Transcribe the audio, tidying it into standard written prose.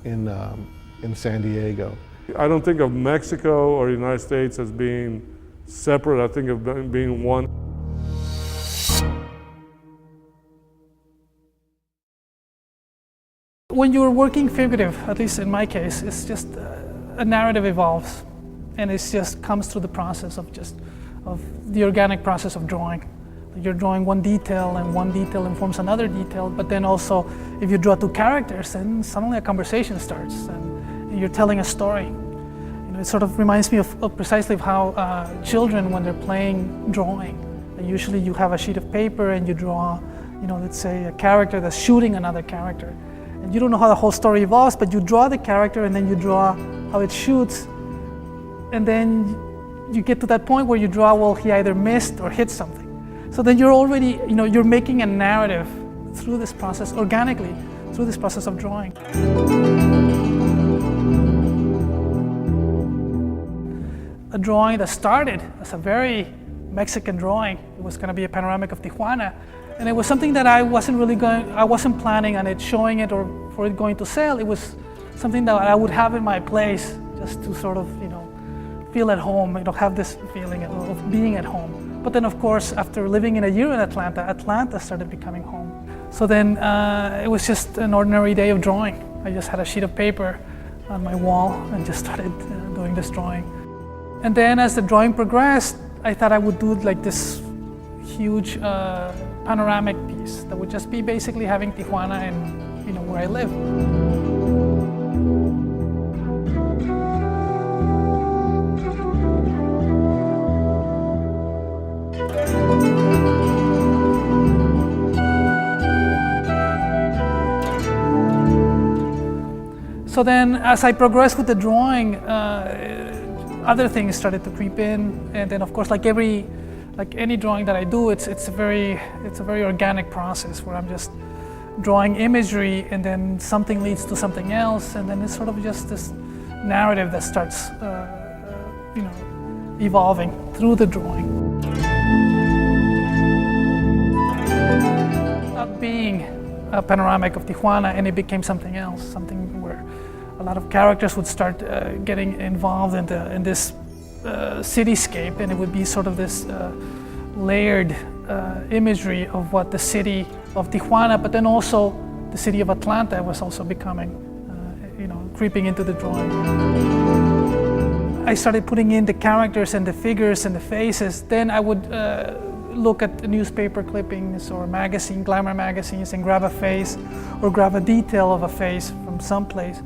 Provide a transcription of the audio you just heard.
in San Diego. I don't think of Mexico or the United States as being separate. I think of them being one. When you're working figurative, at least in my case, it's just a narrative evolves, and it just comes through the process of the organic process of drawing. You're drawing one detail, and one detail informs another detail, but then also if you draw two characters, then suddenly a conversation starts, and you're telling a story. You know, it sort of reminds me of precisely of how children, when they're playing drawing, usually you have a sheet of paper and you draw, let's say a character that's shooting another character. And you don't know how the whole story evolves, but you draw the character and then you draw how it shoots, and then you get to that point where you draw, well, he either missed or hit something. So then you're already, you're making a narrative through this process, organically, through this process of drawing. A drawing that started as a very Mexican drawing. It was going to be a panoramic of Tijuana, and it was something that I wasn't planning on it showing it or for it going to sell. It was something that I would have in my place just to sort of, feel at home, have this feeling of being at home. But then, of course, after living in a year in Atlanta, Atlanta started becoming home. So then it was just an ordinary day of drawing. I just had a sheet of paper on my wall and just started doing this drawing. And then as the drawing progressed, I thought I would do like this huge panoramic piece that would just be basically having Tijuana and where I live. So then, as I progressed with the drawing, other things started to creep in, and then, of course, like any drawing that I do, it's a very organic process where I'm just drawing imagery, and then something leads to something else, and then it's sort of just this narrative that starts, evolving through the drawing. Not being a panoramic of Tijuana, and it became something else, something where a lot of characters would start getting involved in this cityscape, and it would be sort of this layered imagery of what the city of Tijuana, but then also the city of Atlanta was also becoming, creeping into the drawing. I started putting in the characters and the figures and the faces. Then I would look at the newspaper clippings or glamour magazines, and grab a face or grab a detail of a face from someplace.